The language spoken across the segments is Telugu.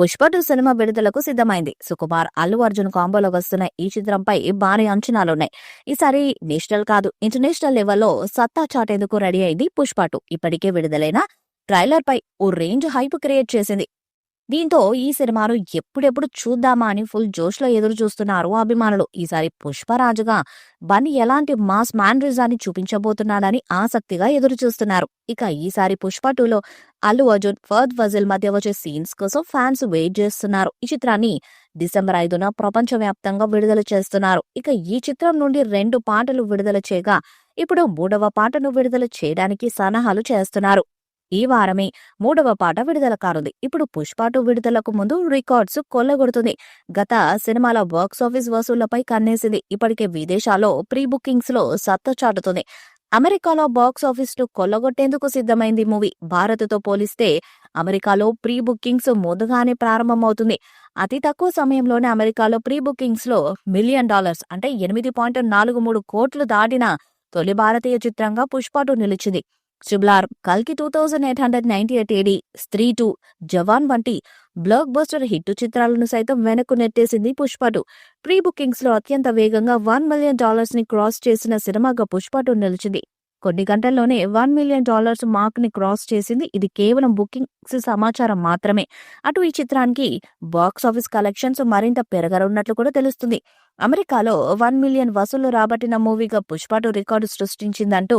పుష్ప 2 సినిమా విడుదలకు సిద్ధమైంది. సుకుమార్, అల్లు అర్జున్ కాంబోలో వస్తున్న ఈ చిత్రంపై భారీ అంచనాలున్నాయి. ఈసారి నేషనల్ కాదు, ఇంటర్నేషనల్ లెవెల్లో సత్తా చాటేందుకు రెడీ అయింది పుష్ప 2. ఇప్పటికే విడుదలైన ట్రైలర్ పై ఓ రేంజ్ హైప్ క్రియేట్ చేసింది. దీంతో ఈ సినిమాను ఎప్పుడెప్పుడు చూద్దామా అని ఫుల్ జోష్లో ఎదురు చూస్తున్నారు అభిమానులు. ఈసారి పుష్పరాజుగా బన్నీ ఎలాంటి మాస్ మ్యానరిజాన్ని చూపించబోతున్నాడని ఆసక్తిగా ఎదురు చూస్తున్నారు. ఇక ఈసారి పుష్ప 2లో అల్లు అర్జున్, ఫహద్ ఫజిల్ మధ్య వచ్చే సీన్స్ కోసం ఫ్యాన్స్ వెయిట్ చేస్తున్నారు. ఈ చిత్రాన్ని డిసెంబర్ 5న ప్రపంచవ్యాప్తంగా విడుదల చేస్తున్నారు. ఇక ఈ చిత్రం నుండి 2 పాటలు విడుదల చేయగా ఇప్పుడు 3వ పాటను విడుదల చేయడానికి సన్నాహాలు చేస్తున్నారు. ఈ వారమే 3వ పాట విడుదల కానుంది. ఇప్పుడు పుష్ప 2 విడుదలకు ముందు రికార్డ్స్ కొల్లగొడుతుంది. గత సినిమాల బాక్సాఫీస్ వసూళ్లపై కన్నేసింది. ఇప్పటికే విదేశాల్లో ప్రీ బుకింగ్స్ లో సత్తా చాటుతుంది. అమెరికాలో బాక్సాఫీస్ ను కొల్లగొట్టేందుకు సిద్ధమైంది మూవీ. భారత్తో పోలిస్తే అమెరికాలో ప్రీ బుకింగ్స్ ముందుగానే ప్రారంభమవుతుంది. అతి తక్కువ సమయంలోనే అమెరికాలో ప్రీ బుకింగ్స్ లో $1 మిలియన్ అంటే 8.43 కోట్లు దాటిన తొలి భారతీయ చిత్రంగా పుష్ప 2 నిలిచింది. ట్రిపుల్ కల్కి 2898 AD, స్త్రీ 2, జవాన్ వంటి బ్లాక్ బస్టర్ హిట్ చిత్రాలను సైతం వెనక్కు నెట్టేసింది పుష్ప 2. ప్రీ బుకింగ్స్ లో అత్యంత వేగంగా $1 మిలియన్ ని క్రాస్ చేసిన సినిమాగా పుష్ప 2 నిలిచింది. కొన్ని గంటల్లోనే $1 మిలియన్ మార్క్ ని క్రాస్ చేసింది. ఇది కేవలం బుకింగ్స్ సమాచారం మాత్రమే. అటు ఈ చిత్రానికి బాక్సాఫీస్ కలెక్షన్స్ మరింత పెరగనున్నట్లు కూడా తెలుస్తుంది. అమెరికాలో $1 మిలియన్ వసూళ్లు రాబట్టిన మూవీగా పుష్ప 2 రికార్డు సృష్టించిందంటూ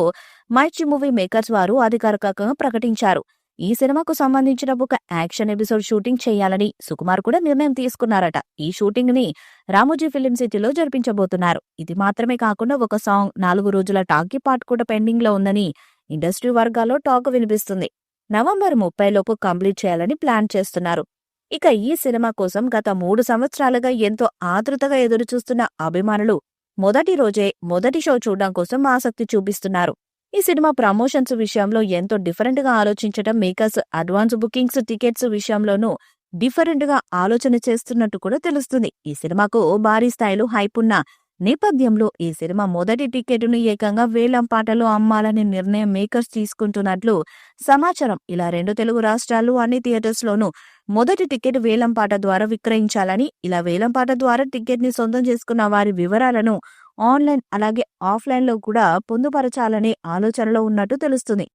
మైచి మూవీ మేకర్స్ వారు అధికారికంగా ప్రకటించారు. ఈ సినిమాకు సంబంధించిన ఒక యాక్షన్ ఎపిసోడ్ షూటింగ్ చేయాలని సుకుమార్ కూడా నిర్ణయం తీసుకున్నారట. ఈ షూటింగ్ ని రామోజీ ఫిలిం సిటీలో జరిపించబోతున్నారు. ఇది మాత్రమే కాకుండా ఒక సాంగ్, 4 రోజుల టాకీ పార్ట్ కూడా పెండింగ్ లో ఉందని ఇండస్ట్రీ వర్గాల్లో టాక్ వినిపిస్తుంది. నవంబర్ 30 లోపు కంప్లీట్ చేయాలని ప్లాన్ చేస్తున్నారు. ఇక ఈ సినిమా కోసం గత 3 సంవత్సరాలుగా ఎంతో ఆతృతగా ఎదురుచూస్తున్న అభిమానులు మొదటి రోజే మొదటి షో చూడడం కోసం ఆసక్తి చూపిస్తున్నారు. ఈ సినిమా ప్రమోషన్స్ విషయంలో ఎంతో డిఫరెంట్ గా ఆలోచించడం మేకర్స్ అడ్వాన్స్ బుకింగ్స్, టికెట్స్ విషయంలోనూ డిఫరెంట్ గా ఆలోచన చేస్తున్నట్టు కూడా తెలుస్తుంది. ఈ సినిమాకు భారీ స్థాయిలో హైప్ ఉన్న నేపథ్యంలో ఈ సినిమా మొదటి టికెట్ను ఏకంగా వేలం పాటలో అమ్మాలని నిర్ణయం మేకర్స్ తీసుకుంటున్నట్లు సమాచారం. ఇలా 2 తెలుగు రాష్ట్రాలు అన్ని థియేటర్స్ లోనూ మొదటి టికెట్ వేలం పాట ద్వారా విక్రయించాలని, ఇలా వేలం పాట ద్వారా టికెట్ ని సొంతం చేసుకున్న వారి వివరాలను ఆన్లైన్ అలాగే ఆఫ్లైన్ లో కూడా పొందుపరచాలనే ఆలోచనలో ఉన్నట్టు తెలుస్తుంది.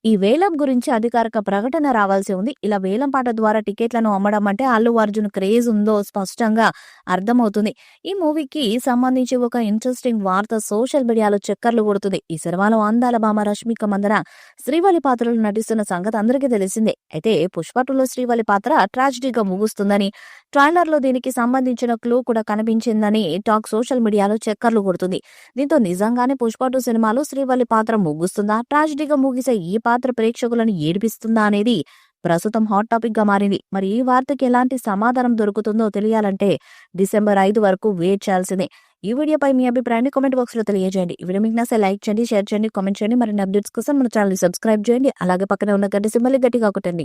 ఈ వేలం గురించి అధికారిక ప్రకటన రావాల్సి ఉంది. ఇలా వేలం పాట ద్వారా టికెట్లను అమ్మడం అంటే అల్లు అర్జున్ క్రేజ్ ఉందో స్పష్టంగా అర్థమవుతుంది. ఈ మూవీకి సంబంధించి ఒక ఇంట్రెస్టింగ్ వార్త సోషల్ మీడియాలో చక్కర్లు కొడుతుంది. ఈ సినిమాలో అందాల భామ రష్మిక మందన శ్రీవల్లి పాత్రలో నటిస్తున్న సంగతి అందరికీ తెలిసిందే. అయితే పుష్ప 2లో శ్రీవల్లి పాత్ర ట్రాజిడీగా ముగుస్తుందని, ట్రైలర్ లో దీనికి సంబంధించిన క్లూ కూడా కనిపించిందని టాక్ సోషల్ మీడియాలో చక్కర్లు కొడుతుంది. దీంతో నిజంగానే పుష్ప 2 సినిమాలో శ్రీవల్లి పాత్ర ముగుస్తుందా, ట్రాజిడీగా ముగిసే ఈ పాత్ర ప్రేక్షకులను ఏడిపిస్తుందా అనేది ప్రస్తుతం హాట్ టాపిక్ గా మారింది. మరి ఈ వార్తకి ఎలాంటి సమాధానం దొరుకుతుందో తెలియాలంటే డిసెంబర్ 5 వరకు వెయిట్ చేయాల్సిందే. ఈ వీడియోపై మీ అభిప్రాయాన్ని కామెంట్ బాక్స్ లో తెలియజేయండి. ఈ వీడియో మీకు నచ్చితే లైక్ చేయండి, షేర్ చేయండి, కామెంట్ చేయండి. మరిన్ని అప్డేట్స్ కోసం మన ఛానల్ సబ్స్క్రైబ్ చేయండి. అలాగే పక్కన ఉన్న గంట సింబల్ గట్టిగా కొట్టండి.